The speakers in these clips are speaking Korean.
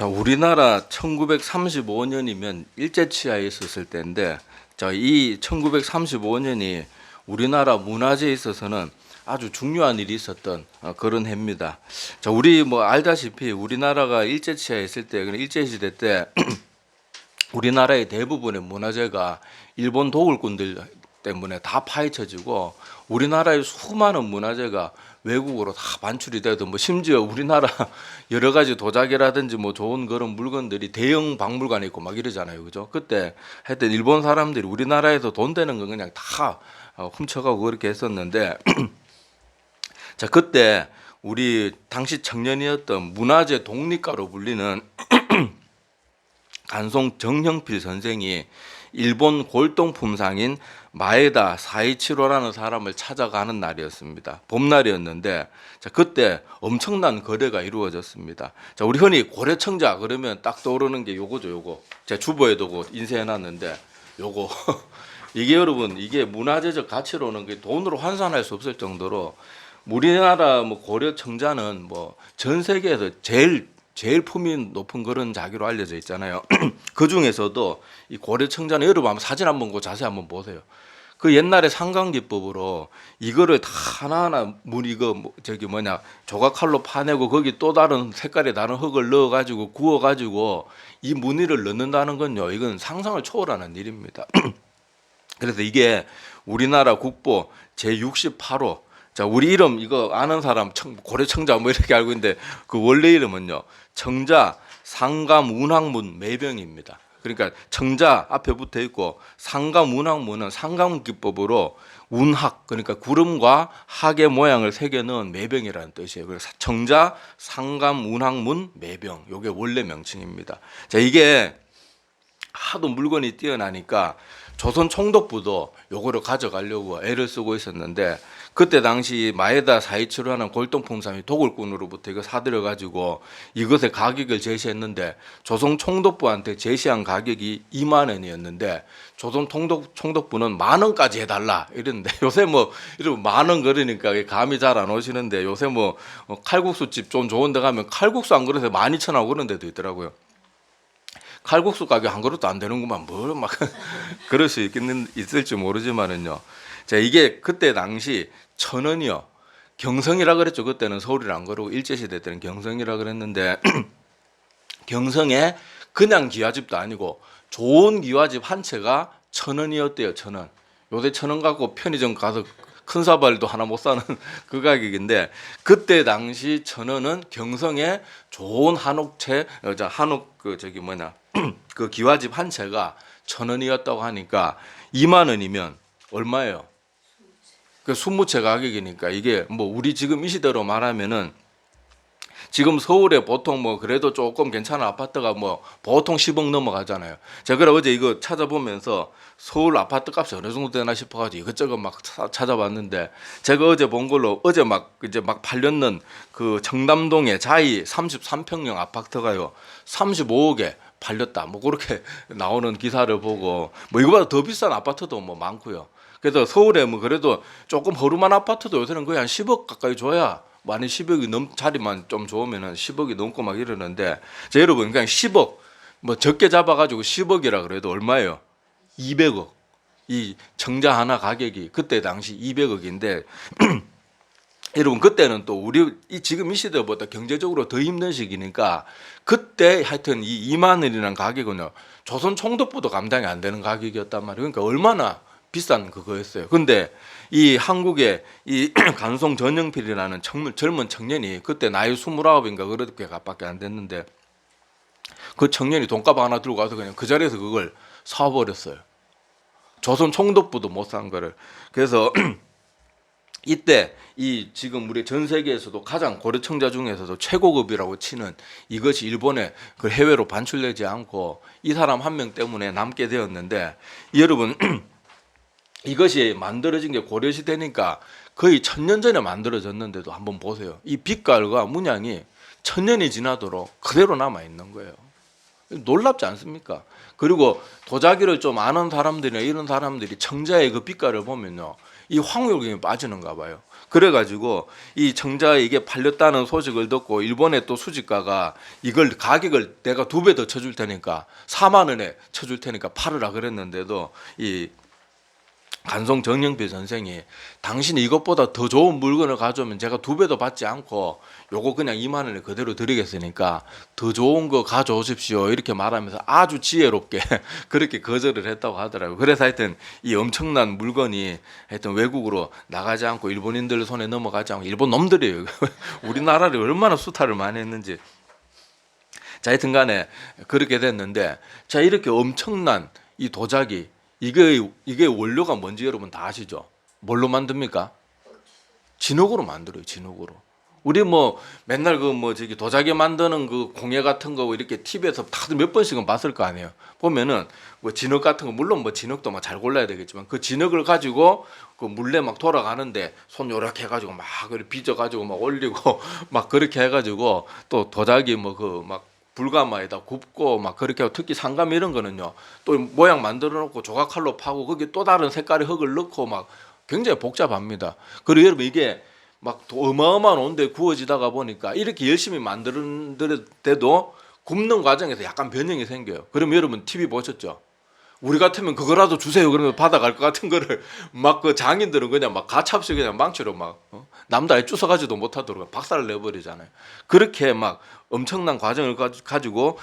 자, 우리나라 1935년이면 일제치하에 있었을 때인데, 자, 이 1935년이 우리나라 문화재에 있어서는 아주 중요한 일이 있었던 그런 해입니다. 자, 우리 뭐 알다시피 우리나라가 일제치하에 있을 때, 일제시대 때 우리나라의 대부분의 문화재가 일본 도굴꾼들 때문에 다 파헤쳐지고 우리나라의 수많은 문화재가 외국으로 다 반출이 되도 뭐 심지어 우리나라 여러 가지 도자기라든지 뭐 좋은 그런 물건들이 대형 박물관에 있고 막 이러잖아요. 그죠? 그때 하여튼 일본 사람들이 우리나라에서 돈 되는 건 그냥 다 훔쳐가고 그렇게 했었는데 자, 그때 우리 당시 청년이었던 문화재 독립가로 불리는 간송 정형필 선생이 일본 골동품상인 마에다 사이치로라는 사람을 찾아가는 날이었습니다. 봄날이었는데 자, 그때 엄청난 거래가 이루어졌습니다. 자, 우리 흔히 고려청자 그러면 딱 떠오르는 게 요거죠. 요거 제 주보에도 인쇄해놨는데 요거 이게 여러분 이게 문화재적 가치로는 돈으로 환산할 수 없을 정도로 우리나라 뭐 고려청자는 뭐 전 세계에서 제일 품이 높은 그런 자기로 알려져 있잖아요. 그 중에서도 이 고려청자는 여러분 한번 사진 한번 자세히 한번 보세요. 그 옛날에 상강기법으로 이거를 다 하나하나 이거 저기 조각칼로 파내고 거기 또 다른 색깔의 다른 흙을 넣어가지고 구워가지고 이 무늬를 넣는다는 건요, 이건 상상을 초월하는 일입니다. 그래서 이게 우리나라 국보 제68호. 자, 우리 이름 이거 아는 사람 고려청자 뭐 이렇게 알고 있는데 그 원래 이름은요, 청자 상감운항문 매병입니다. 그러니까 청자 앞에 붙어 있고 상감운항문은 상감기법으로 운학, 그러니까 구름과 학의 모양을 새겨 넣은 매병이라는 뜻이에요. 그래서 청자 상감운항문 매병, 요게 원래 명칭입니다. 자, 이게 하도 물건이 뛰어나니까 조선 총독부도 요거를 가져가려고 애를 쓰고 있었는데 그때 당시 마에다 사이치로라는 골동품상이 도굴꾼으로부터 이거 사들여가지고 이것의 가격을 제시했는데 조선 총독부한테 제시한 가격이 2만 원이었는데 조선 총독부는 10,000원까지 해달라 이랬는데 요새 뭐 이러면 10,000원 그러니까 감이 잘 안 오시는데 요새 뭐 칼국수집 좀 좋은 데 가면 칼국수 한 그릇에 12,000원 그런 데도 있더라고요. 칼국수 가격 한 그릇도 안 되는구만 뭘 막 그럴 수 있을지 모르지만은요. 자, 이게 그때 당시 1,000원이요. 경성이라 그랬죠. 그때는 서울이라 안 그러고 일제시대 때는 경성이라 그랬는데 경성에 그냥 기와집도 아니고 좋은 기와집 한 채가 1,000원이었대요. 1,000원. 요새 1,000원 갖고 편의점 가서 큰 사발도 하나 못 사는 그 가격인데 그때 당시 1,000원은 경성에 좋은 한옥채, 한옥 그 기와집 한 채가 1,000원이었다고 하니까 2만 원이면 얼마예요? 그 20채 가격이니까 이게 뭐 우리 지금 이 시대로 말하면은 지금 서울에 보통 뭐 그래도 조금 괜찮은 아파트가 뭐 보통 10억 넘어가잖아요. 제가 그래 어제 이거 찾아보면서 서울 아파트 값이 어느 정도 되나 싶어가지고 이것저것 막 찾아봤는데 제가 어제 본 걸로 어제 막 팔렸는 그 청담동의 자이 33평형 아파트가요 35억에 팔렸다. 뭐 그렇게 나오는 기사를 보고 뭐 이거보다 더 비싼 아파트도 뭐 많고요. 그래서 서울에 뭐 그래도 조금 허름한 아파트도 요새는 거의 한 10억 가까이 줘야 많이 10억이 자리만 좀 좋으면은 10억이 넘고 막 이러는데 자, 여러분 그냥 10억 뭐 적게 잡아가지고 10억이라 그래도 얼마예요? 200억. 이 청자 하나 가격이 그때 당시 200억인데 여러분 그때는 또 우리 지금 이 시대보다 경제적으로 더 힘든 시기니까 그때 하여튼 이 2만 원이라는 가격은요 조선 총독부도 감당이 안 되는 가격이었단 말이에요. 그러니까 얼마나 비싼 그거였어요. 근데 이 한국의 이 간송 전형필이라는 젊은 청년이 그때 나이 29인가 그렇게밖에 안 됐는데 그 청년이 돈가방 하나 들고 가서 그냥 그 자리에서 그걸 사버렸어요. 조선 총독부도 못 산 거를. 그래서 이때 이 지금 우리 전 세계에서도 가장 고려청자 중에서도 최고급이라고 치는 이것이 일본에 그 해외로 반출되지 않고 이 사람 한 명 때문에 남게 되었는데 여러분 이것이 만들어진 게 고려시대니까 거의 1,000년 전에 만들어졌는데도 한번 보세요. 이 빛깔과 문양이 1,000년이 지나도록 그대로 남아 있는 거예요. 놀랍지 않습니까? 그리고 도자기를 좀 아는 사람들이나 이런 사람들이 청자의 그 빛깔을 보면요, 이 황홀경에 빠지는가 봐요. 그래가지고 이 청자에 이게 팔렸다는 소식을 듣고 일본의 또 수집가가 이걸 가격을 내가 2배 더 쳐줄 테니까 4만 원에 쳐줄 테니까 팔으라 그랬는데도 이 간송 정영필 선생이 당신이 이것보다 더 좋은 물건을 가져오면 제가 2배도 받지 않고 요거 그냥 2만 원에 그대로 드리겠으니까 더 좋은 거 가져오십시오 이렇게 말하면서 아주 지혜롭게 그렇게 거절을 했다고 하더라고요. 그래서 하여튼 이 엄청난 물건이 하여튼 외국으로 나가지 않고 일본인들 손에 넘어가지 않고 일본 놈들이에요. 우리나라를 얼마나 수탈을 많이 했는지. 자, 하여튼 간에 그렇게 됐는데, 자, 이렇게 엄청난 이 도자기, 이게 원료가 뭔지 여러분 다 아시죠? 뭘로 만듭니까? 진흙으로 만들어요. 진흙으로. 우리 뭐 맨날 저기 도자기 만드는 그 공예 같은 거 이렇게 TV에서 다들 몇 번씩은 봤을 거 아니에요. 보면은 뭐 진흙 같은 거 물론 뭐 진흙도 막 잘 골라야 되겠지만 그 진흙을 가지고 그 물레 막 돌아가는데 손 요렇게 해가지고 막 빚어가지고 막 올리고 막 그렇게 해가지고 또 도자기 뭐 그 막 불가마에다 굽고 막 그렇게 하고 특히 상감 이런 거는요 또 모양 만들어 놓고 조각칼로 파고 거기 또 다른 색깔의 흙을 넣고 막 굉장히 복잡합니다. 그리고 여러분 이게 막 어마어마한 온도에 구워지다가 보니까 이렇게 열심히 만드는데도 굽는 과정에서 약간 변형이 생겨요. 그럼 여러분 TV 보셨죠? 우리 같으면 그거라도 주세요 그러면 받아갈 것 같은 거를 막 그 장인들은 그냥 막 가차없이 그냥 망치로 막 남도 아예 주워가지도 못하도록 박살을 내버리잖아요. 그렇게 막 엄청난 과정을 가지고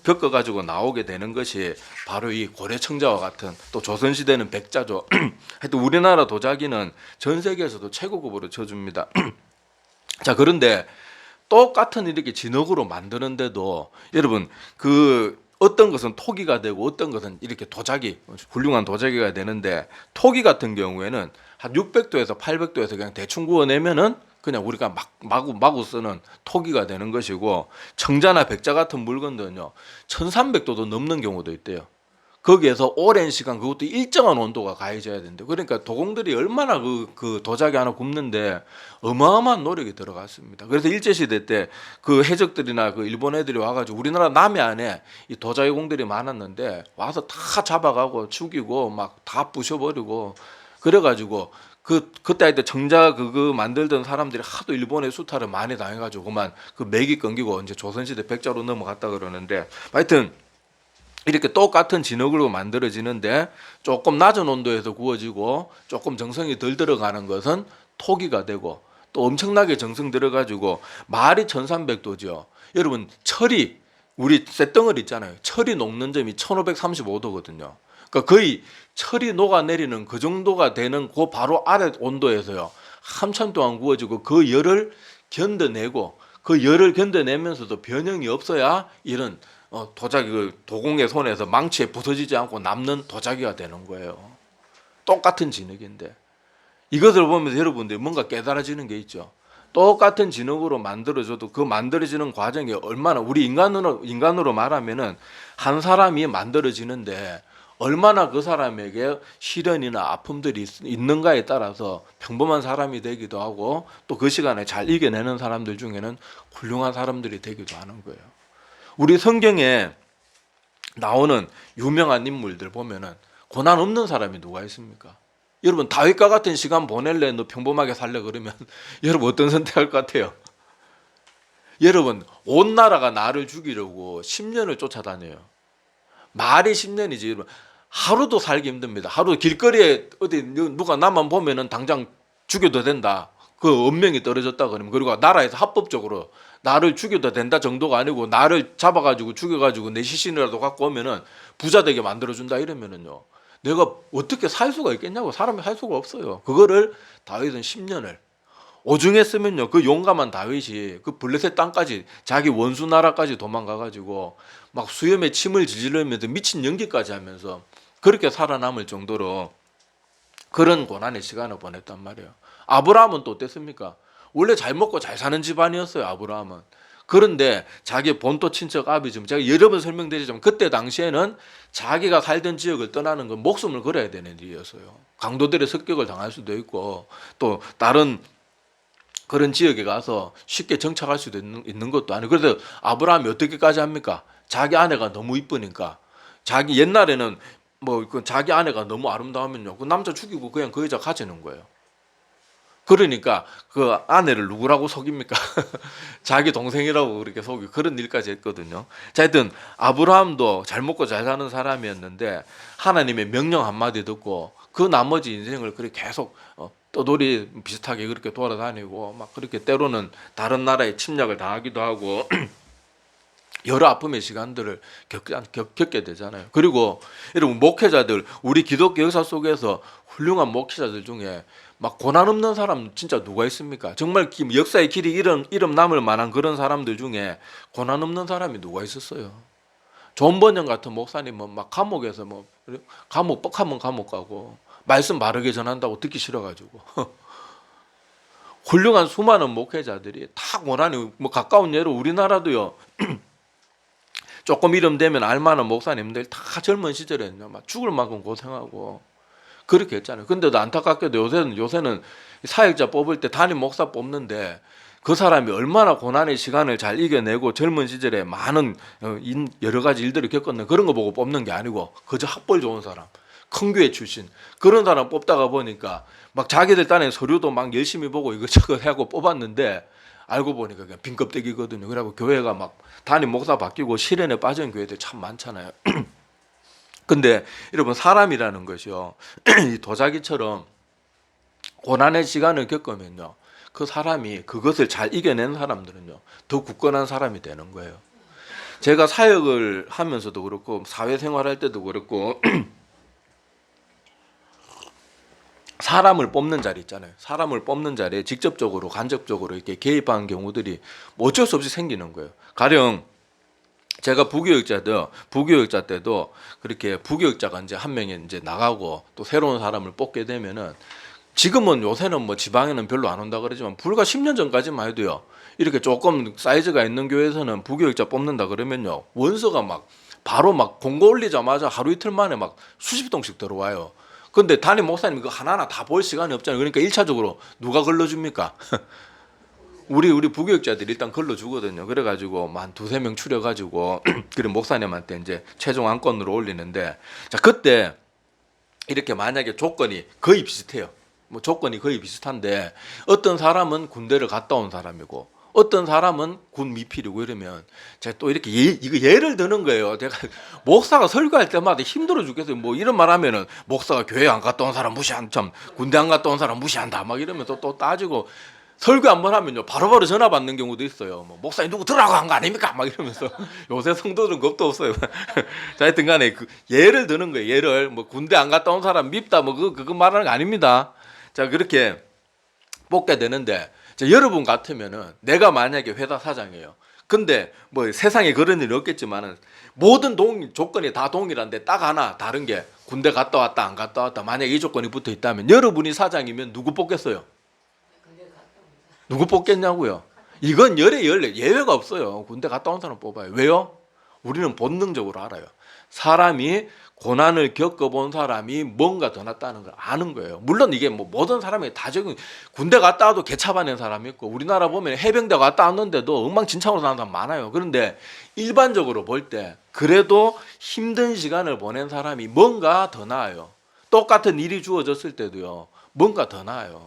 겪어가지고 나오게 되는 것이 바로 이 고려청자와 같은 또 조선시대는 백자죠. 하여튼 우리나라 도자기는 전 세계에서도 최고급으로 쳐줍니다. 자, 그런데 똑같은 이렇게 진흙으로 만드는데도 여러분 그 어떤 것은 토기가 되고 어떤 것은 이렇게 도자기 훌륭한 도자기가 되는데 토기 같은 경우에는 한 600도에서 800도에서 그냥 대충 구워내면은 그냥 우리가 마구 쓰는 토기가 되는 것이고 청자나 백자 같은 물건들은요 1300도도 넘는 경우도 있대요. 거기에서 오랜 시간 그것도 일정한 온도가 가해져야 된대. 그러니까 도공들이 얼마나 그 도자기 하나 굽는데 어마어마한 노력이 들어갔습니다. 그래서 일제시대 때 그 해적들이나 그 일본 애들이 와가지고 우리나라 남해안에 이 도자기 공들이 많았는데 와서 다 잡아가고 죽이고 막 다 부셔버리고 그래가지고 그때 할 때 정자 그거 만들던 사람들이 하도 일본의 수탈을 많이 당해가지고 그만 그 맥이 끊기고 이제 조선시대 백자로 넘어갔다 그러는데 하여튼 이렇게 똑같은 진흙으로 만들어지는데 조금 낮은 온도에서 구워지고 조금 정성이 덜 들어가는 것은 토기가 되고 또 엄청나게 정성 들어가지고 말이 1300도죠. 여러분 철이 우리 쇳덩어리 있잖아요. 철이 녹는 점이 1535도거든요. 그러니까 거의 철이 녹아내리는 그 정도가 되는 그 바로 아래 온도에서요. 한참 동안 구워지고 그 열을 견뎌내고 그 열을 견뎌내면서도 변형이 없어야 이런 도자기 도공의 손에서 망치에 부서지지 않고 남는 도자기가 되는 거예요. 똑같은 진흙인데 이것을 보면서 여러분들이 뭔가 깨달아지는 게 있죠. 똑같은 진흙으로 만들어져도 그 만들어지는 과정이 얼마나 우리 인간으로 말하면은 한 사람이 만들어지는데 얼마나 그 사람에게 시련이나 아픔들이 있는가에 따라서 평범한 사람이 되기도 하고 또 그 시간에 잘 이겨내는 사람들 중에는 훌륭한 사람들이 되기도 하는 거예요. 우리 성경에 나오는 유명한 인물들 보면은 고난 없는 사람이 누가 있습니까? 여러분 다윗과 같은 시간 보낼래 너 평범하게 살래 그러면 여러분 어떤 선택할 것 같아요? 여러분 온 나라가 나를 죽이려고 10년을 쫓아다녀요. 말이 10년이지 여러분. 하루도 살기 힘듭니다. 하루 길거리에 어디 누가 나만 보면은 당장 죽여도 된다. 그 운명이 떨어졌다 그러면 그리고 나라에서 합법적으로 나를 죽여도 된다 정도가 아니고 나를 잡아가지고 죽여가지고 내 시신이라도 갖고 오면은 부자 되게 만들어준다 이러면은요 내가 어떻게 살 수가 있겠냐고. 사람이 살 수가 없어요. 그거를 다윗은 10년을 오중했으면요 그 용감한 다윗이 그 블레셋 땅까지 자기 원수 나라까지 도망가가지고 막 수염에 침을 질질르면서 미친 연기까지 하면서 그렇게 살아남을 정도로 그런 고난의 시간을 보냈단 말이에요. 아브라함은 또 어땠습니까? 원래 잘 먹고 잘 사는 집안이었어요. 아브라함은. 그런데 자기 본토 친척 아비즘 제가 여러 번 설명드리지만 그때 당시에는 자기가 살던 지역을 떠나는 건 목숨을 걸어야 되는 일이었어요. 강도들의 습격을 당할 수도 있고 또 다른 그런 지역에 가서 쉽게 정착할 수도 있는 것도 아니고 그래서 아브라함이 어떻게까지 합니까? 자기 아내가 너무 이쁘니까 자기 옛날에는 뭐 자기 아내가 너무 아름다우면요 그 남자 죽이고 그냥 그 여자 가지는 거예요. 그러니까 그 아내를 누구라고 속입니까? 자기 동생이라고 그렇게 속이고 그런 일까지 했거든요. 자, 하여튼 아브라함도 잘 먹고 잘 사는 사람이었는데 하나님의 명령 한마디 듣고 그 나머지 인생을 그렇게 계속 떠돌이 비슷하게 그렇게 돌아다니고 막 그렇게 때로는 다른 나라에 침략을 당하기도 하고 여러 아픔의 시간들을 겪게 되잖아요. 그리고 여러분 목회자들, 우리 기독교 역사 속에서 훌륭한 목회자들 중에 막 고난 없는 사람 진짜 누가 있습니까? 정말 역사의 길이 이름 남을 만한 그런 사람들 중에 고난 없는 사람이 누가 있었어요? 존 번영 같은 목사님은 막 감옥에서 뭐 감옥 뻑하면 감옥 가고 말씀 바르게 전한다고 듣기 싫어가지고 훌륭한 수많은 목회자들이 다 고난이 뭐 가까운 예로 우리나라도요. 조금 이름 되면 알만한 목사님들 다 젊은 시절에는요 막 죽을 만큼 고생하고 그렇게 했잖아요. 근데도 안타깝게도 요새는 사역자 뽑을 때 담임 목사 뽑는데 그 사람이 얼마나 고난의 시간을 잘 이겨내고 젊은 시절에 많은 여러 가지 일들을 겪었는 그런 거 보고 뽑는 게 아니고 그저 학벌 좋은 사람, 큰 교회 출신 그런 사람 뽑다가 보니까 막 자기들 딴에 서류도 막 열심히 보고 이것저것 하고 뽑았는데 알고 보니까 그냥 빈 껍데기거든요. 그래갖고 교회가 막 담임 목사 바뀌고 시련에 빠진 교회들 참 많잖아요. 근데 여러분 사람이라는 것이요. 이 도자기처럼 고난의 시간을 겪으면요. 그 사람이 그것을 잘 이겨낸 사람들은요. 더 굳건한 사람이 되는 거예요. 제가 사역을 하면서도 그렇고 사회생활할 때도 그렇고 사람을 뽑는 자리 있잖아요. 사람을 뽑는 자리에 직접적으로 간접적으로 이렇게 개입하는 경우들이 뭐 어쩔 수 없이 생기는 거예요. 가령 제가 부교육자 때도 그렇게 부교육자가 이제 한 명이 이제 나가고 또 새로운 사람을 뽑게 되면은 지금은 요새는 뭐 지방에는 별로 안 온다 그러지만 불과 10년 전까지만 해도요. 이렇게 조금 사이즈가 있는 교회에서는 부교육자 뽑는다 그러면요. 원서가 막 바로 막 공고 올리자마자 하루 이틀 만에 막 수십 통씩 들어와요. 근데 담임 목사님이 그 하나하나 다 볼 시간이 없잖아요. 그러니까 1차적으로 누가 걸러줍니까? 우리 부교육자들이 일단 걸러주거든요. 그래가지고 한 두세 명 추려가지고 그래 목사님한테 이제 최종 안건으로 올리는데 자 그때 이렇게 만약에 조건이 거의 비슷해요. 뭐 조건이 거의 비슷한데 어떤 사람은 군대를 갔다 온 사람이고 어떤 사람은 군 미필이고 이러면 제가 또 이렇게 이거 예를 드는 거예요. 제가 목사가 설교할 때마다 힘들어 죽겠어요. 뭐 이런 말 하면은 목사가 교회 안 갔다 온 사람 참 군대 안 갔다 온 사람 무시한다 막 이러면서 또 따지고 설교 한번 하면요 바로바로 전화 받는 경우도 있어요. 뭐 목사님 누구 들어가고 한 거 아닙니까? 막 이러면서 요새 성도들은 겁도 없어요. 자 하여튼간에 그 예를 드는 거예요. 예를 뭐 군대 안 갔다 온 사람 밉다 뭐 그거 말하는 거 아닙니다. 자 그렇게 뽑게 되는데 자, 여러분 같으면은 내가 만약에 회사 사장이에요. 근데 뭐 세상에 그런 일이 없겠지만은 모든 조건이 다 동일한데 딱 하나 다른 게 군대 갔다 왔다 안 갔다 왔다 만약에 이 조건이 붙어 있다면 여러분이 사장이면 누구 뽑겠어요? 누구 뽑겠냐고요? 이건 열에 예외가 없어요. 군대 갔다 온 사람 뽑아요. 왜요? 우리는 본능적으로 알아요. 사람이 고난을 겪어본 사람이 뭔가 더 낫다는 걸 아는 거예요. 물론 이게 뭐 모든 사람이 다 적용. 군대 갔다 와도 개차반낸 사람이 있고 우리나라 보면 해병대 갔다 왔는데도 엉망진창으로 사는 사람 많아요. 그런데 일반적으로 볼 때 그래도 힘든 시간을 보낸 사람이 뭔가 더 나아요. 똑같은 일이 주어졌을 때도요. 뭔가 더 나아요.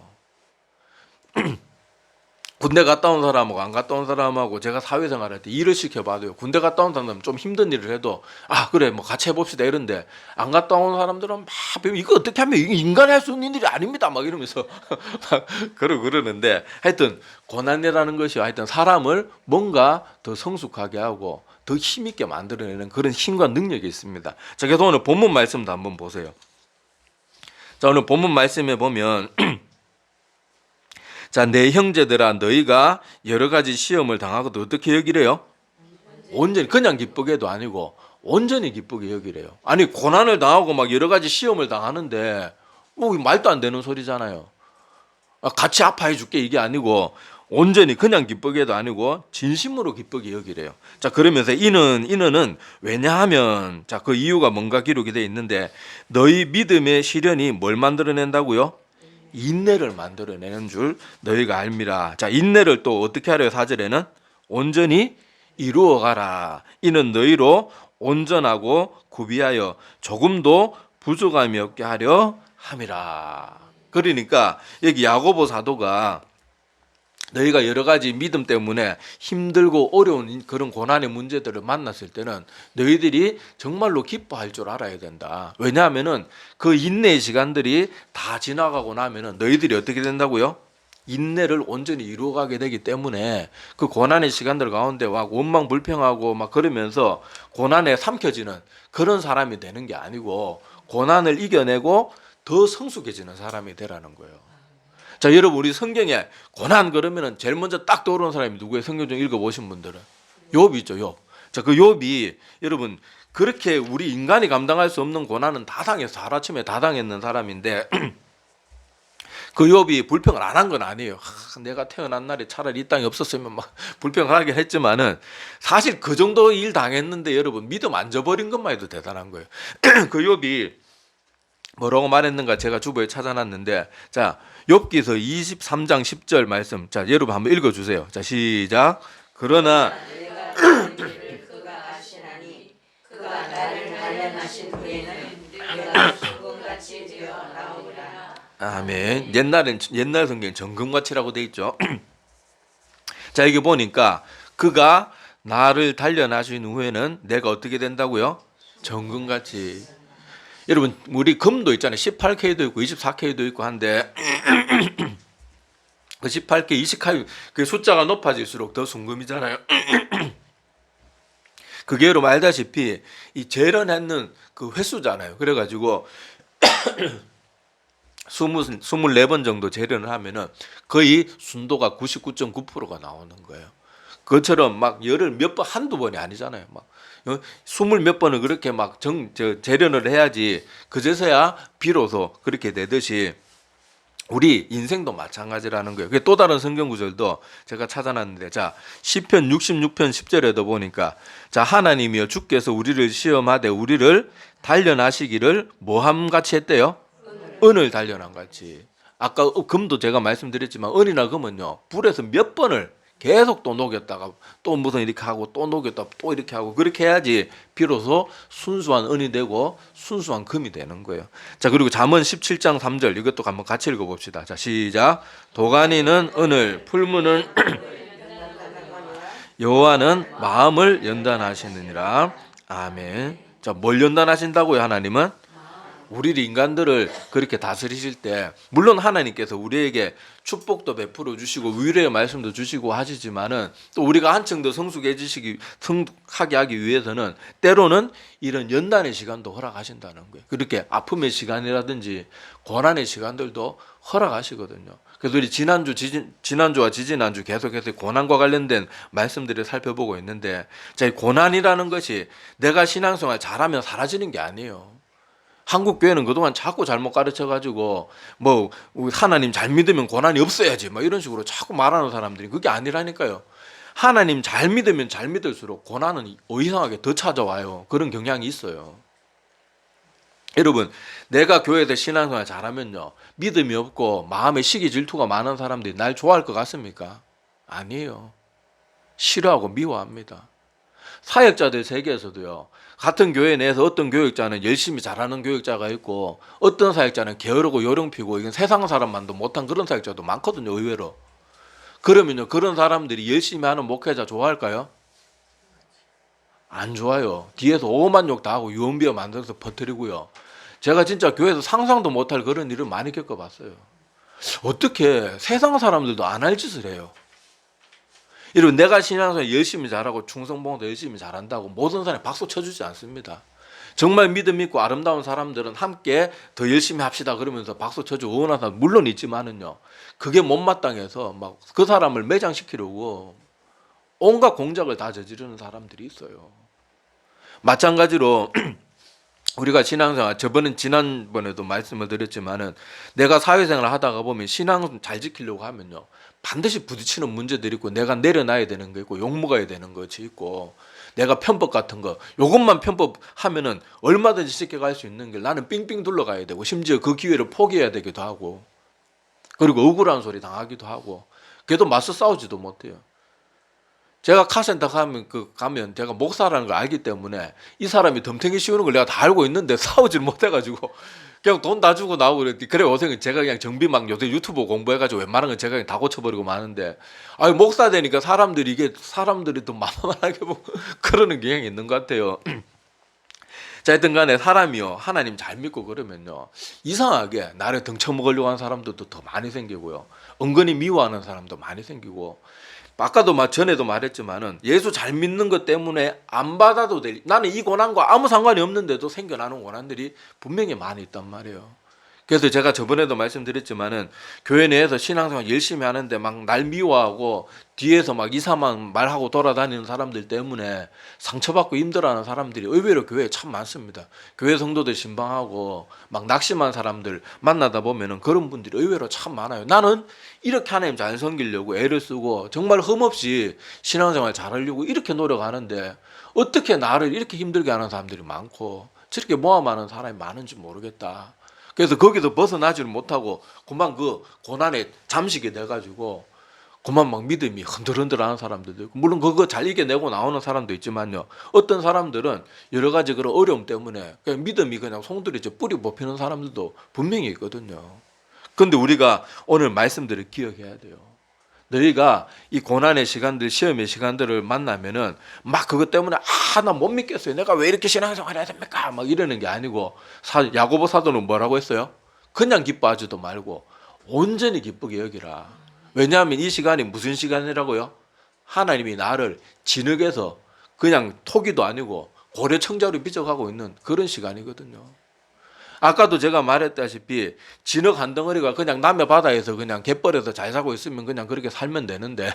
군대 갔다 온 사람하고 안 갔다 온 사람하고 제가 사회생활 할 때 일을 시켜봐도요. 군대 갔다 온 사람은 좀 힘든 일을 해도 아 그래 뭐 같이 해봅시다 이런데 안 갔다 온 사람들은 막 이거 어떻게 하면 이게 인간이 할 수 있는 일이 아닙니다 막 이러면서 막 그러는데 하여튼 고난이라는 것이 하여튼 사람을 뭔가 더 성숙하게 하고 더 힘있게 만들어내는 그런 힘과 능력이 있습니다. 자 그래서 오늘 본문 말씀도 한번 보세요. 자 오늘 본문 말씀에 보면 자, 내 형제들아 너희가 여러 가지 시험을 당하고도 어떻게 여기래요? 온전히 그냥 기쁘게도 아니고 온전히 기쁘게 여기래요. 아니 고난을 당하고 막 여러 가지 시험을 당하는데 뭐 말도 안 되는 소리잖아요. 같이 아파해 줄게 이게 아니고 온전히 그냥 기쁘게도 아니고 진심으로 기쁘게 여기래요. 자 그러면서 이는 왜냐하면 자 그 이유가 뭔가 기록이 되어 있는데 너희 믿음의 시련이 뭘 만들어낸다고요? 인내를 만들어내는 줄 너희가 알미라. 자 인내를 또 어떻게 하래요? 4절에는 온전히 이루어가라. 이는 너희로 온전하고 구비하여 조금도 부족함이 없게 하려 함이라. 그러니까 여기 야고보 사도가 너희가 여러 가지 믿음 때문에 힘들고 어려운 그런 고난의 문제들을 만났을 때는 너희들이 정말로 기뻐할 줄 알아야 된다. 왜냐하면은 그 인내의 시간들이 다 지나가고 나면은 너희들이 어떻게 된다고요? 인내를 온전히 이루어가게 되기 때문에 그 고난의 시간들 가운데 막 원망불평하고 막 그러면서 고난에 삼켜지는 그런 사람이 되는 게 아니고 고난을 이겨내고 더 성숙해지는 사람이 되라는 거예요. 자, 여러분 우리 성경에 고난 그러면은 제일 먼저 딱 떠오르는 사람이 누구예요? 성경 좀 읽어보신 분들은 욥이 있죠, 욥. 자, 그 욥이 여러분 그렇게 우리 인간이 감당할 수 없는 고난은 다 당해서 하루아침에 다 당했는 사람인데 그 욥이 불평을 안 한 건 아니에요. 내가 태어난 날에 차라리 이 땅에 없었으면 막 불평을 하긴 했지만은 사실 그 정도 일 당했는데 여러분 믿음 안 져버린 것만 해도 대단한 거예요. 그 욥이 뭐라고 말했는가 제가 주보에 찾아놨는데, 자, 욥기서 23장 10절 말씀, 자, 여러분 한번 읽어주세요. 자, 시작. 그러나 내가 그 죄를 그가 아시나니 그가 나를 단련하신 후에는 내가 조금같이 되어 나오리라. 아멘. 옛날 성경 정금같이라고 돼 있죠. 자, 여기 보니까 그가 나를 단련하신 후에는 내가 어떻게 된다고요? 정금같이. 여러분 우리 금도 있잖아요. 18K도 있고 24K도 있고 한데 그 18K, 20K 그 숫자가 높아질수록 더 순금이잖아요. 그게 여러분 알다시피 이 재련하는 그 횟수잖아요. 그래가지고 24번 정도 재련을 하면은 거의 순도가 99.9%가 나오는 거예요. 그것처럼 막 열을 몇 번 한두 번이 아니잖아요. 막 20몇 번을 그렇게 막 재련을 해야지 그제서야 비로소 그렇게 되듯이 우리 인생도 마찬가지라는 거예요. 그게 또 다른 성경 구절도 제가 찾아놨는데, 자, 시편 66편 10절에도 보니까, 자, 하나님이여 주께서 우리를 시험하되 우리를 단련하시기를 뭐함 같이 했대요? 은을 단련한 같이. 아까 금도 제가 말씀드렸지만 은이나 금은요 불에서 몇 번을 계속 또 녹였다가 또 무슨 이렇게 하고 또 녹였다가 또 이렇게 하고 그렇게 해야지 비로소 순수한 은이 되고 순수한 금이 되는 거예요. 자, 그리고 잠언 17장 3절 이것도 한번 같이 읽어봅시다. 자, 시작. 도가니는 은을, 풀무는 여호와는 마음을 연단하시느니라. 아멘. 자, 뭘 연단하신다고요? 하나님은 우리 인간들을 그렇게 다스리실 때 물론 하나님께서 우리에게 축복도 베풀어 주시고 위로의 말씀도 주시고 하시지만은 또 우리가 한층 더 성숙하게 하기 위해서는 때로는 이런 연단의 시간도 허락하신다는 거예요. 그렇게 아픔의 시간이라든지 고난의 시간들도 허락하시거든요. 그래서 우리 지난주와 지지난주 계속해서 고난과 관련된 말씀들을 살펴보고 있는데, 자, 이 고난이라는 것이 내가 신앙생활 잘하면 사라지는 게 아니에요. 한국 교회는 그동안 자꾸 잘못 가르쳐가지고 뭐 하나님 잘 믿으면 고난이 없어야지 뭐 이런 식으로 자꾸 말하는 사람들이 그게 아니라니까요. 하나님 잘 믿으면 잘 믿을수록 고난은 이상하게 더 찾아와요. 그런 경향이 있어요. 여러분, 내가 교회에서 신앙생활 잘하면요 믿음이 없고 마음에 시기 질투가 많은 사람들이 날 좋아할 것 같습니까? 아니에요. 싫어하고 미워합니다. 사역자들 세계에서도요 같은 교회 내에서 어떤 교육자는 열심히 잘하는 교육자가 있고 어떤 사역자는 게으르고 요령피고 이건 세상 사람만도 못한 그런 사역자도 많거든요. 의외로. 그러면요 그런 사람들이 열심히 하는 목회자 좋아할까요? 안 좋아요. 뒤에서 오만 욕 다 하고 유언비어 만들어서 퍼뜨리고요. 제가 진짜 교회에서 상상도 못할 그런 일을 많이 겪어봤어요. 어떻게 세상 사람들도 안 할 짓을 해요. 여러분, 내가 신앙생활 열심히 잘하고 충성봉도 열심히 잘한다고 모든 사람이 박수 쳐주지 않습니다. 정말 믿음 있고 아름다운 사람들은 함께 더 열심히 합시다 그러면서 박수 쳐주고 응원하는 사람 물론 있지만은요 그게 못마땅해서 막 그 사람을 매장시키려고 온갖 공작을 다 저지르는 사람들이 있어요. 마찬가지로 우리가 신앙생활 지난번에도 말씀을 드렸지만은 내가 사회생활을 하다가 보면 신앙 잘 지키려고 하면요 반드시 부딪히는 문제들이 있고 내가 내려놔야 되는 거 있고 욕먹어야 되는 것이 있고 내가 편법 같은 거 요것만 편법하면은 얼마든지 쉽게 갈 수 있는 길 나는 삥삥 둘러가야 되고 심지어 그 기회를 포기해야 되기도 하고 그리고 억울한 소리 당하기도 하고 그래도 맞서 싸우지도 못해요. 제가 카센터 가면 제가 목사라는 걸 알기 때문에 이 사람이 덤탱이 씌우는 걸 내가 다 알고 있는데 싸우지를 못해가지고 그냥 돈 다 주고 나오고 그랬더니 그래 요새 제가 그냥 정비 막 요새 유튜브 공부해가지고 웬만한 건 제가 그냥 다 고쳐버리고 마는데 아니 목사 되니까 사람들이 더 만만하게 보고 그러는 경향이 있는 것 같아요. 자, 하여튼 간에 사람이요 하나님 잘 믿고 그러면요 이상하게 나를 등쳐먹으려고 하는 사람들도 더 많이 생기고요 은근히 미워하는 사람도 많이 생기고 아까도 전에도 말했지만은 예수 잘 믿는 것 때문에 안 받아도 될 나는 이 고난과 아무 상관이 없는데도 생겨나는 고난들이 분명히 많이 있단 말이에요. 그래서 제가 저번에도 말씀드렸지만은 교회 내에서 신앙생활 열심히 하는데 막 날 미워하고 뒤에서 막 이상한 말하고 돌아다니는 사람들 때문에 상처받고 힘들어하는 사람들이 의외로 교회에 참 많습니다. 교회 성도들 신방하고 막 낙심한 사람들 만나다 보면은 그런 분들이 의외로 참 많아요. 나는 이렇게 하나님 잘 섬기려고 애를 쓰고 정말 흠없이 신앙생활 잘하려고 이렇게 노력하는데 어떻게 나를 이렇게 힘들게 하는 사람들이 많고 저렇게 모함하는 사람이 많은지 모르겠다. 그래서 거기서 벗어나지를 못하고 그만 그 고난에 잠식이 돼가지고 그만 막 믿음이 흔들흔들하는 사람들도 있고 물론 그거 잘 이겨내고 나오는 사람도 있지만요 어떤 사람들은 여러 가지 그런 어려움 때문에 그냥 믿음이 그냥 송두리 뿌리 뽑히는 사람들도 분명히 있거든요. 그런데 우리가 오늘 말씀들을 기억해야 돼요. 너희가 이 고난의 시간들 시험의 시간들을 만나면은 막 그것 때문에 나 못 믿겠어요 내가 왜 이렇게 신앙생활 해야 됩니까 막 이러는 게 아니고 야고보 사도는 뭐라고 했어요? 그냥 기뻐하지도 말고 온전히 기쁘게 여기라. 왜냐하면 이 시간이 무슨 시간이라고요? 하나님이 나를 진흙에서 그냥 토기도 아니고 고래청자로 빚어가고 있는 그런 시간이거든요. 아까도 제가 말했다시피 진흙 한 덩어리가 그냥 남해 바다에서 그냥 갯벌에서 잘 살고 있으면 그냥 그렇게 살면 되는데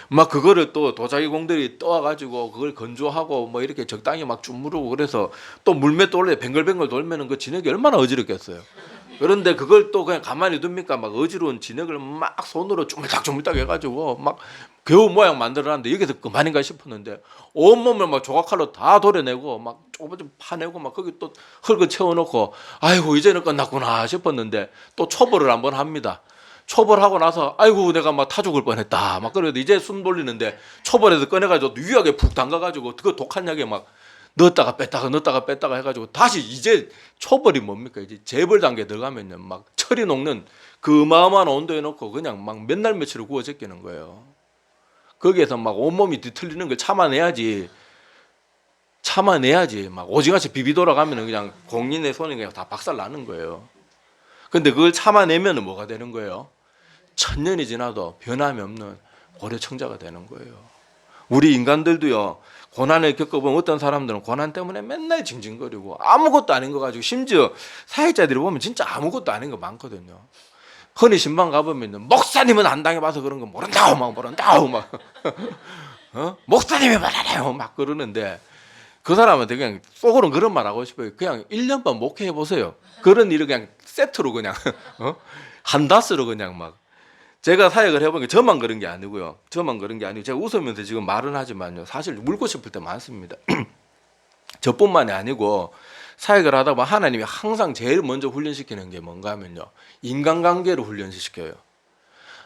막 그거를 또 도자기 공들이 떠와가지고 그걸 건조하고 뭐 이렇게 적당히 막 주무르고 그래서 또 물매 돌려 뱅글뱅글 돌면은 그 진흙이 얼마나 어지럽겠어요. 그런데 그걸 또 그냥 가만히 둡니까? 막 어지러운 진흙을 막 손으로 쪼물딱쪼물딱 해가지고 막 겨우 모양 만들어놨는데 여기서 그만인가 싶었는데 온몸을 막 조각칼로 다 도려내고 막 조금 좀 파내고 막 거기 또 흙을 채워놓고 아이고 이제는 끝났구나 싶었는데 또 초벌을 한번 합니다. 초벌하고 나서 아이고 내가 막 타 죽을 뻔했다 막 그래도 이제 숨 돌리는데 초벌해서 꺼내가지고 유약에 푹 담가가지고 그 독한 약에 막 넣었다가 뺐다가 해가지고 다시 이제 초벌이 뭡니까 이제 재벌 단계 들어가면요 막 철이 녹는 그 어마어마한 온도에 놓고 그냥 막 맨날 며칠을 구워 제끼는 거예요. 거기에서 막 온몸이 뒤틀리는 걸 참아내야지 막 오징어같이 비비 돌아가면은 그냥 공인의 손이 그냥 다 박살 나는 거예요. 근데 그걸 참아내면은 뭐가 되는 거예요? 천년이 지나도 변함이 없는 고려청자가 되는 거예요. 우리 인간들도요 고난을 겪어보면 어떤 사람들은 고난 때문에 맨날 징징거리고 아무것도 아닌 거 가지고 심지어 사역자들이 보면 진짜 아무것도 아닌 거 많거든요. 흔히 신방 가보면 목사님은 안 당해봐서 그런 거 모른다고 막 목사님이 말하네요 막 그러는데 그 사람한테 그냥 속으로는 그런 말 하고 싶어요. 그냥 1년만 목회해 보세요. 그런 일을 그냥 세트로 그냥 한다스로 그냥 막 제가 사역을 해보니까 저만 그런 게 아니고요. 제가 웃으면서 지금 말은 하지만요. 사실 물고 싶을 때 많습니다. 저뿐만이 아니고 사역을 하다 보면 하나님이 항상 제일 먼저 훈련시키는 게 뭔가 하면요. 인간관계를 훈련시켜요.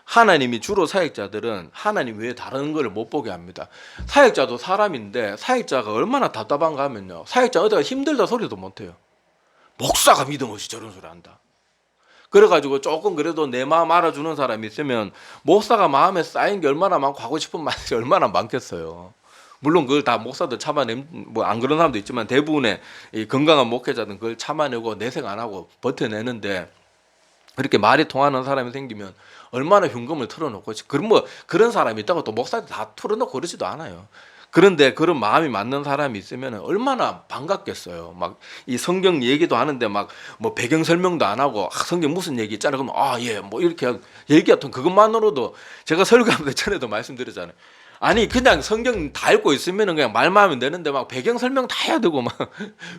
하나님이 주로 사역자들은 하나님 외에 다른 걸 못 보게 합니다. 사역자도 사람인데 사역자가 얼마나 답답한가 하면요. 사역자 어디가 힘들다 소리도 못해요. 목사가 믿음 없이 저런 소리 한다. 그래가지고 조금 그래도 내 마음 알아주는 사람이 있으면 목사가 마음에 쌓인 게 얼마나 많고 하고 싶은 말이 얼마나 많겠어요. 물론 그걸 다 목사들 뭐 안 그런 사람도 있지만 대부분의 이 건강한 목회자들은 그걸 참아내고 내색 안 하고 버텨내는데 그렇게 말이 통하는 사람이 생기면 얼마나 흉금을 털어놓고 그런 사람이 있다고 또 목사들 다 털어놓고 그러지도 않아요. 그런데 그런 마음이 맞는 사람이 있으면 얼마나 반갑겠어요. 막 이 성경 얘기도 하는데 막 뭐 배경 설명도 안 하고 성경 무슨 얘기 있잖아요. 그러면 예 뭐 이렇게 얘기했던 그것만으로도 제가 설교하면서 전에도 말씀드렸잖아요. 아니 그냥 성경 다 읽고 있으면 그냥 말만 하면 되는데 막 배경 설명 다 해야 되고 막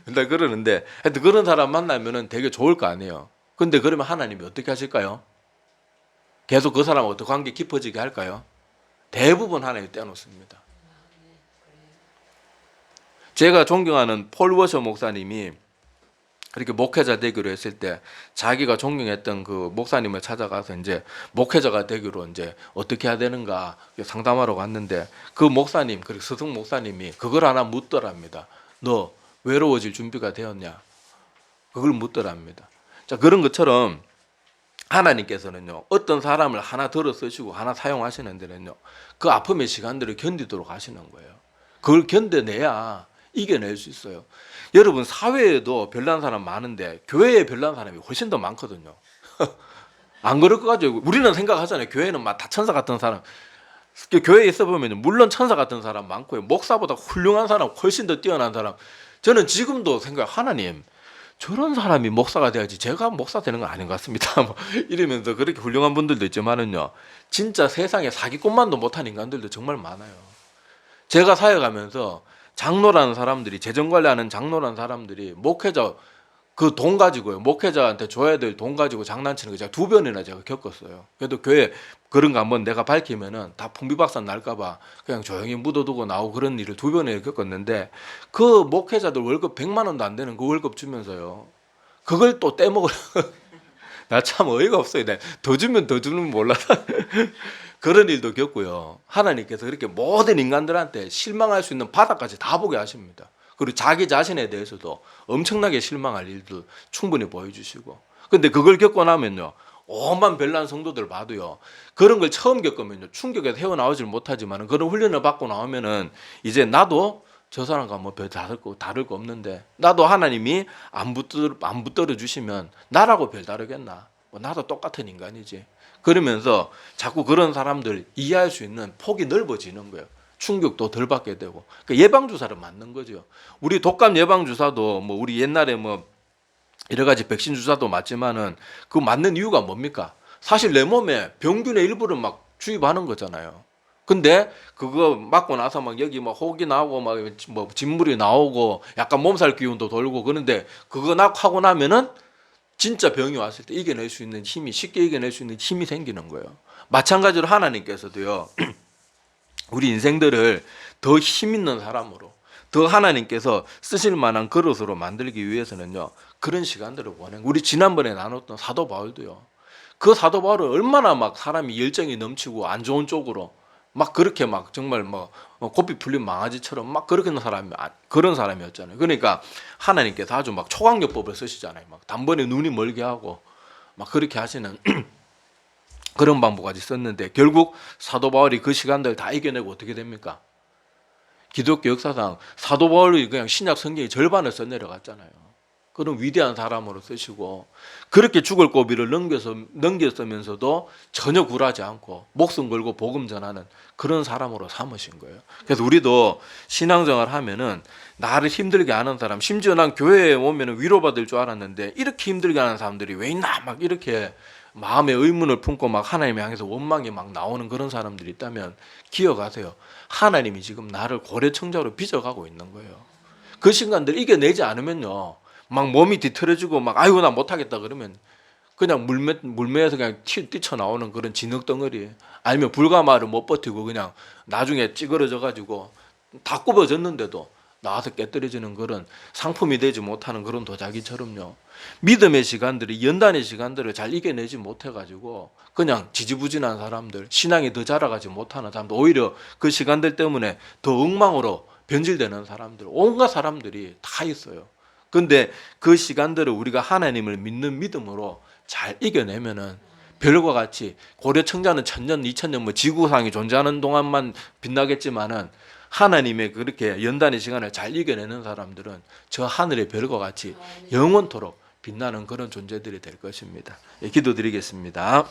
맨날 그러는데 하여튼 그런 사람 만나면은 되게 좋을 거 아니에요. 근데 그러면 하나님이 어떻게 하실까요? 계속 그 사람하고 관계 깊어지게 할까요? 대부분 하나님이 떼어놓습니다. 제가 존경하는 폴 워셔 목사님이 그렇게 목회자 되기로 했을 때 자기가 존경했던 그 목사님을 찾아가서 이제 목회자가 되기로 이제 어떻게 해야 되는가 상담하러 갔는데 그 목사님, 그리고 스승 목사님이 그걸 하나 묻더랍니다. 너 외로워질 준비가 되었냐? 그걸 묻더랍니다. 자, 그런 것처럼 하나님께서는요, 어떤 사람을 하나 들어 쓰시고 하나 사용하시는 데는요, 그 아픔의 시간들을 견디도록 하시는 거예요. 그걸 견뎌내야 이겨낼 수 있어요. 여러분, 사회에도 별난 사람 많은데 교회에 별난 사람이 훨씬 더 많거든요. 안 그럴 것 같죠? 우리는 생각하잖아요. 교회는 막 다 천사 같은 사람. 교회에 있어 보면 물론 천사 같은 사람 많고요. 목사보다 훌륭한 사람, 훨씬 더 뛰어난 사람. 저는 지금도 하나님, 저런 사람이 목사가 돼야지 제가 목사 되는 건 아닌 것 같습니다. 뭐 이러면서 그렇게 훌륭한 분들도 있지만은요, 진짜 세상에 사기꾼만도 못한 인간들도 정말 많아요. 제가 사역하면서 장로라는 사람들이, 재정관리하는 장로라는 사람들이 목회자 그 돈 가지고요, 목회자한테 줘야 될 돈 가지고 장난치는 거 제가 2번이나 제가 겪었어요. 그래도 교회 그런 거 한번 내가 밝히면은 다 풍비박산 날까봐 그냥 조용히 묻어두고 나오고 그런 일을 2번이나 겪었는데, 그 목회자들 월급 100만 원도 안 되는 그 월급 주면서요, 그걸 또 떼먹으려. 나 참 어이가 없어요. 더 주면 더 주는 몰라서 그런 일도 겪고요. 하나님께서 그렇게 모든 인간들한테 실망할 수 있는 바닥까지 다 보게 하십니다. 그리고 자기 자신에 대해서도 엄청나게 실망할 일도 충분히 보여주시고. 근데 그걸 겪고 나면요, 오만 별난 성도들 봐도요, 그런 걸 처음 겪으면요, 충격에서 헤어나오질 못하지만 그런 훈련을 받고 나오면은 이제 나도 저 사람과 뭐 별 다를 거 없는데, 나도 하나님이 안 붙들어 주시면 나라고 별 다르겠나, 뭐 나도 똑같은 인간이지. 그러면서 자꾸 그런 사람들 이해할 수 있는 폭이 넓어지는 거예요. 충격도 덜 받게 되고. 그러니까 예방주사를 맞는 거죠. 우리 독감 예방주사도 뭐 우리 옛날에 뭐 여러 가지 백신 주사도 맞지만은 그 맞는 이유가 뭡니까? 사실 내 몸에 병균의 일부를 막 주입하는 거잖아요. 근데 그거 맞고 나서 막 여기 막 혹이 나오고 막 뭐 진물이 나오고 약간 몸살 기운도 돌고, 그런데 그거 하고 나면은 진짜 병이 왔을 때 이겨낼 수 있는 힘이, 쉽게 이겨낼 수 있는 힘이 생기는 거예요. 마찬가지로 하나님께서도요, 우리 인생들을 더 힘 있는 사람으로, 더 하나님께서 쓰실 만한 그릇으로 만들기 위해서는요, 그런 시간들을 원해요. 우리 지난번에 나눴던 사도 바울도요, 그 사도 바울은 얼마나 막 사람이 열정이 넘치고 안 좋은 쪽으로 막 그렇게 막 정말 뭐 고삐 풀린 망아지처럼 막 그렇게 하는 사람이, 그런 사람이었잖아요. 그러니까 하나님께서 아주 막 초강요법을 쓰시잖아요. 막 단번에 눈이 멀게 하고 막 그렇게 하시는 그런 방법까지 썼는데, 결국 사도 바울이 그 시간들 다 이겨내고 어떻게 됩니까? 기독교 역사상 사도 바울이 그냥 신약 성경의 절반을 써내려갔잖아요. 그런 위대한 사람으로 쓰시고, 그렇게 죽을 고비를 넘겼으면서도 전혀 굴하지 않고 목숨 걸고 복음 전하는 그런 사람으로 삼으신 거예요. 그래서 우리도 신앙생활 하면은 나를 힘들게 하는 사람, 심지어 난 교회에 오면 위로받을 줄 알았는데 이렇게 힘들게 하는 사람들이 왜 있나, 막 이렇게 마음에 의문을 품고 막 하나님을 향해서 원망이 막 나오는 그런 사람들이 있다면 기억하세요. 하나님이 지금 나를 고래청자로 빚어가고 있는 거예요. 그 순간들 이겨내지 않으면요, 막 몸이 뒤틀어지고 막 아이고 나 못하겠다 그러면 그냥 물매에서 그냥 뛰쳐나오는 그런 진흙덩어리, 아니면 불가마를 못 버티고 그냥 나중에 찌그러져 가지고 다 굽어졌는데도 나와서 깨뜨려지는 그런 상품이 되지 못하는 그런 도자기처럼요, 믿음의 시간들이, 연단의 시간들을 잘 이겨내지 못해가지고 그냥 지지부진한 사람들, 신앙이 더 자라가지 못하는 사람들, 오히려 그 시간들 때문에 더 엉망으로 변질되는 사람들, 온갖 사람들이 다 있어요. 근데 그 시간들을 우리가 하나님을 믿는 믿음으로 잘 이겨내면은 별과 같이, 고려청자는 1000년, 2000년 뭐 지구상이 존재하는 동안만 빛나겠지만은 하나님의 그렇게 연단의 시간을 잘 이겨내는 사람들은 저 하늘의 별과 같이 영원토록 빛나는 그런 존재들이 될 것입니다. 기도드리겠습니다.